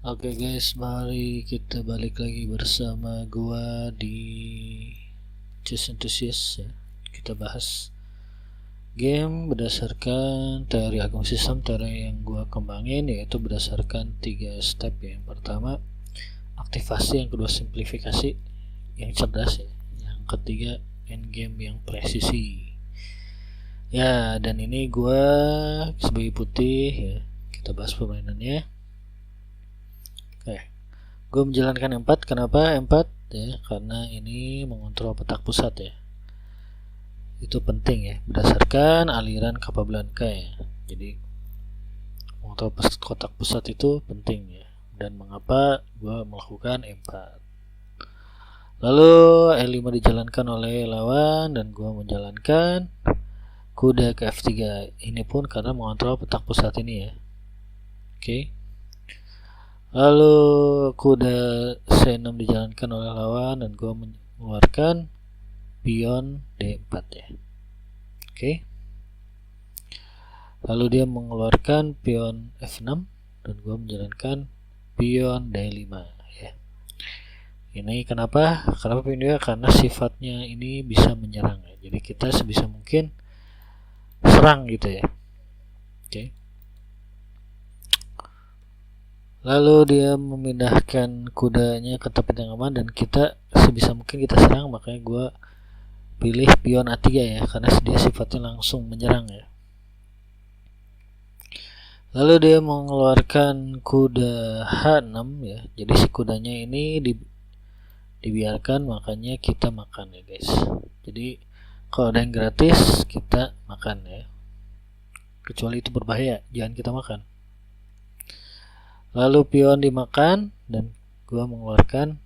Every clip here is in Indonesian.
Oke guys, mari kita balik lagi bersama gua di Chess Enthusiast ya. Kita bahas game berdasarkan teori Agung Sistem. Teori yang gua kembangin yaitu berdasarkan 3 step ya. Yang pertama aktivasi, yang kedua simplifikasi yang cerdas ya, yang ketiga endgame yang presisi ya. Dan ini gua sebagai putih ya, kita bahas permainannya. Oke, gue menjalankan E4. Kenapa E4 ya? Karena ini mengontrol petak pusat ya. Itu penting ya, berdasarkan aliran Capablanca ya. Jadi mengontrol kotak pusat itu penting ya. Dan mengapa gue melakukan E4? Lalu E5 dijalankan oleh lawan dan gue menjalankan kuda ke F3. Ini pun karena mengontrol petak pusat ini ya. Oke. Lalu kuda C6 dijalankan oleh lawan dan gue mengeluarkan pion D4 ya. Oke. Lalu dia mengeluarkan pion F6 dan gue menjalankan pion D5 ya. Ini kenapa? Kenapa pion D5? Karena sifatnya ini bisa menyerang ya. Jadi kita sebisa mungkin serang gitu ya. Oke. Lalu dia memindahkan kudanya ke tempat yang aman dan kita sebisa mungkin kita serang, makanya gue pilih pion A3 ya, karena dia sifatnya langsung menyerang ya. Lalu dia mengeluarkan kuda H6 ya, jadi si kudanya ini dibiarkan, makanya kita makan ya guys. Jadi kalau ada yang gratis kita makan ya, kecuali itu berbahaya, jangan kita makan. Lalu pion dimakan dan gua mengeluarkan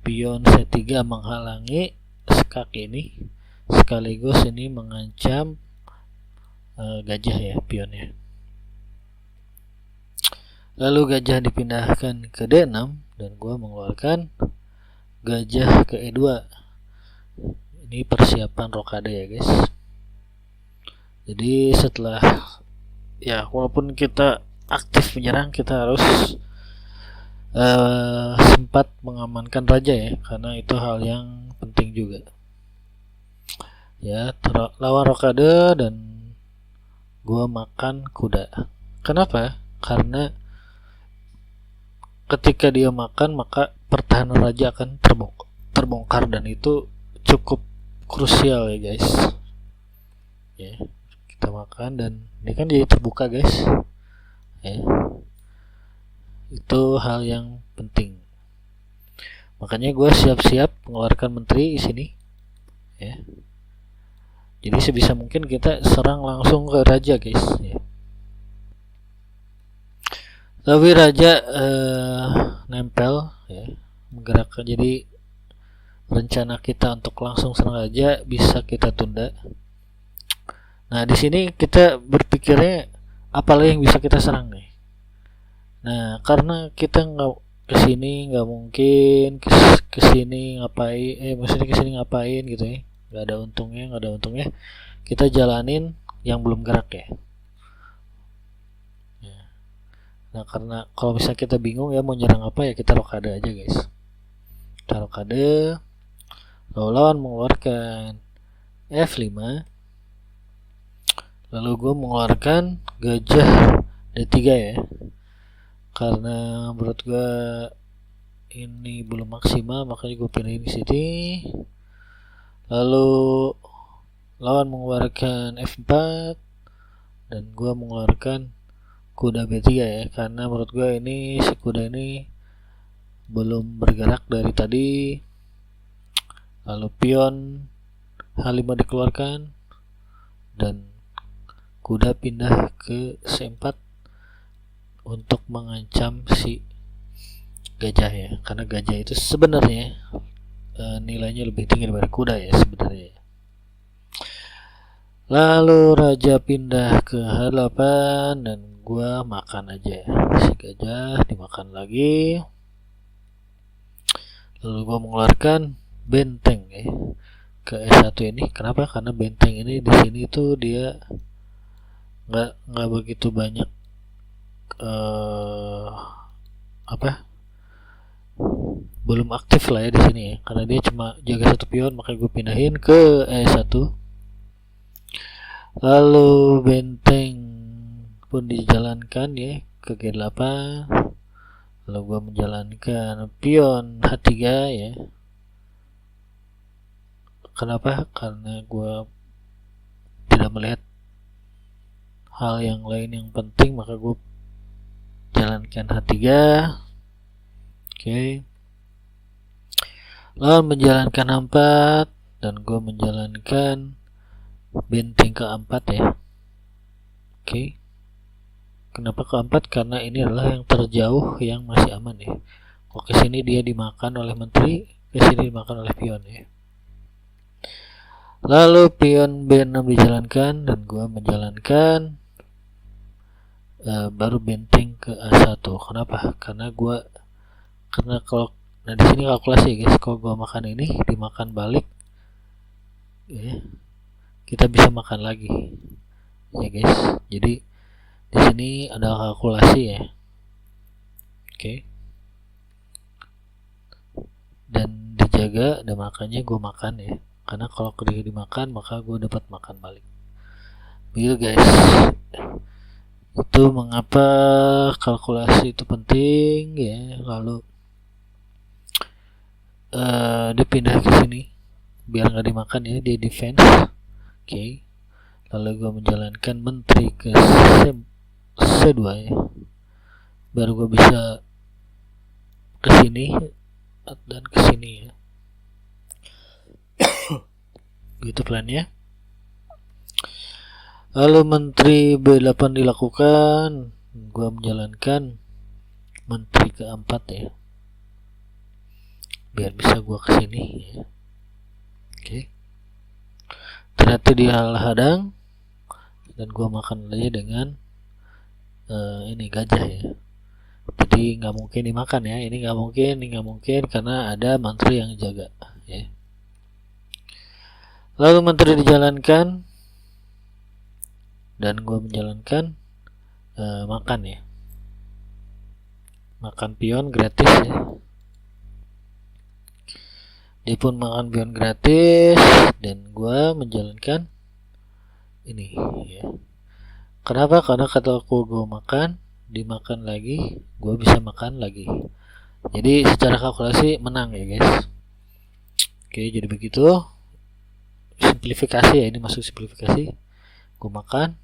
pion C3 menghalangi skak ini, sekaligus ini mengancam gajah ya pionnya. Lalu gajah dipindahkan ke D6 dan gua mengeluarkan gajah ke E2. Ini persiapan rokade ya guys. Jadi setelah ya, walaupun kita aktif menyerang, kita harus sempat mengamankan raja ya, karena itu hal yang penting juga ya. Lawan rokade dan gua makan kuda. Kenapa? Karena ketika dia makan maka pertahanan raja akan terbongkar dan itu cukup krusial ya guys ya. Kita makan dan ini kan jadi terbuka guys ya. Itu hal yang penting, makanya gue siap-siap mengeluarkan menteri di sini ya. Jadi sebisa mungkin kita serang langsung ke raja guys ya. Tapi raja nempel ya, menggerakkan, jadi rencana kita untuk langsung serang raja bisa kita tunda. Nah di sini kita berpikirnya apalagi yang bisa kita serang nih. Nah karena kita nggak kesini, nggak mungkin kesini ngapain, maksudnya kesini ngapain gitu ya, nggak ada untungnya, kita jalanin yang belum gerak ya. Nah karena kalau misalnya kita bingung ya mau nyerang apa ya, kita rokade aja guys. Kita rokade, lalu lawan mengeluarkan F5, lalu gue mengeluarkan gajah D3 ya, karena menurut gue ini belum maksimal, makanya gue pilih di sini. Lalu lawan mengeluarkan F4 dan gue mengeluarkan kuda B3 ya, karena menurut gue ini si kuda ini belum bergerak dari tadi. Lalu pion H5 dikeluarkan dan kuda pindah ke C4 untuk mengancam si gajah ya, karena gajah itu sebenarnya nilainya lebih tinggi daripada kuda ya sebenarnya. Lalu raja pindah ke H8 dan gua makan aja, si gajah dimakan lagi. Lalu gua mengeluarkan benteng ya ke S1 ini. Kenapa? Karena benteng ini di sini tuh dia nggak begitu banyak belum aktif lah ya di sini ya, karena dia cuma jaga 1 pion, makanya gue pindahin ke E1. Lalu benteng pun dijalankan ya ke G8. Lalu gue menjalankan pion H3 ya. Kenapa? Karena gue tidak melihat hal yang lain yang penting, maka gue jalankan H3. Oke. Lalu menjalankan H4 dan gue menjalankan benteng ke-4 ya. Oke. Kenapa ke-4? Karena ini adalah yang terjauh yang masih aman ya. Kalau ke sini dia dimakan oleh menteri, ke sini dimakan oleh pion ya. Lalu pion B6 dijalankan dan gua menjalankan baru benteng ke A1. Kenapa? Karena kalau di sini kalkulasi guys, kalau gua makan ini dimakan balik ya, kita bisa makan lagi ya guys. Jadi di sini ada kalkulasi ya. Oke. Dan dijaga, dan makanya gue makan ya, karena kalau dia dimakan maka gue dapat makan balik. Begitu guys. Itu mengapa kalkulasi itu penting ya. Lalu dipindah ke sini biar nggak dimakan ya, dia defense. Oke. Lalu gue menjalankan menteri ke C2 ya, baru gue bisa ke sini dan ke sini ya. Gitu plannya. Lalu menteri B8 dilakukan, gue menjalankan menteri ke-4 ya, biar bisa gue ke sini ya. Oke. Ternyata dia hadang dan gue makan aja dengan ini gajah ya. Jadi nggak mungkin dimakan ya, ini nggak mungkin karena ada menteri yang jaga ya. Lalu menteri dijalankan dan gue menjalankan makan ya, makan pion gratis ya. Dia pun makan pion gratis dan gue menjalankan ini ya. Kenapa? Karena kata aku gue makan, dimakan lagi, gue bisa makan lagi. Jadi secara kalkulasi menang ya guys. Oke, jadi begitu. Simplifikasi ya, ini masuk simplifikasi. Gue makan,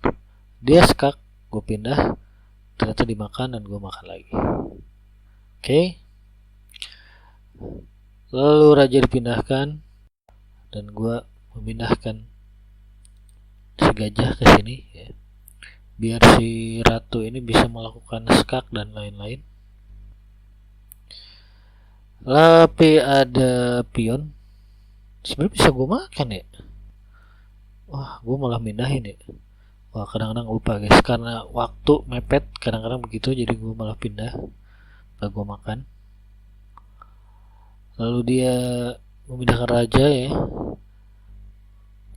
dia skak, gue pindah, ternyata dimakan dan gue makan lagi. Oke. Lalu raja dipindahkan dan gue memindahkan si gajah ke sini ya, biar si ratu ini bisa melakukan skak dan lain-lain. Tapi ada pion, sebenarnya bisa gue makan ya. Wah, gue malah mindahin ya. Wah, kadang-kadang lupa guys, karena waktu mepet kadang-kadang begitu, jadi gue malah pindah, lalu gue makan. Lalu dia memindahkan raja ya.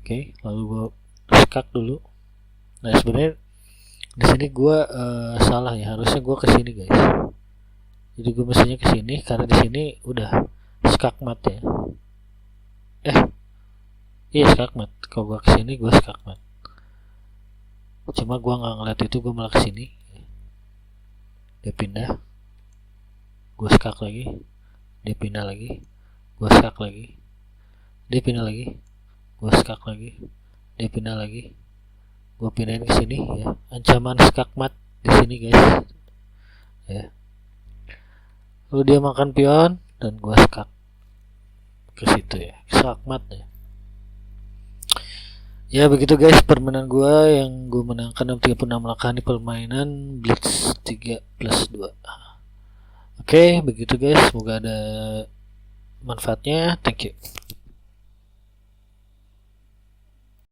Oke, lalu gue skak dulu. Nah sebenarnya di sini gue salah ya, harusnya gue ke sini guys. Jadi gue mestinya ke sini, karena di sini udah skakmat ya. Iya skakmat. Kalau gue ke sini gue skakmat. Cuma gue nggak ngeliat itu, gue malah ke sini. Dia pindah, gue skak lagi. Dia pindah lagi, gue skak lagi. Dia pindah lagi, gue skak lagi. Dia pindah lagi, gue pindahin ke sini ya. Ancaman skakmat di sini guys ya. Lalu dia makan pion dan gue skak ke situ ya, skakmat ya. Ya begitu guys permainan gue yang gue menangkan dalam 36 langkah di permainan Blitz 3+2. Oke, begitu guys, semoga ada manfaatnya. Thank you.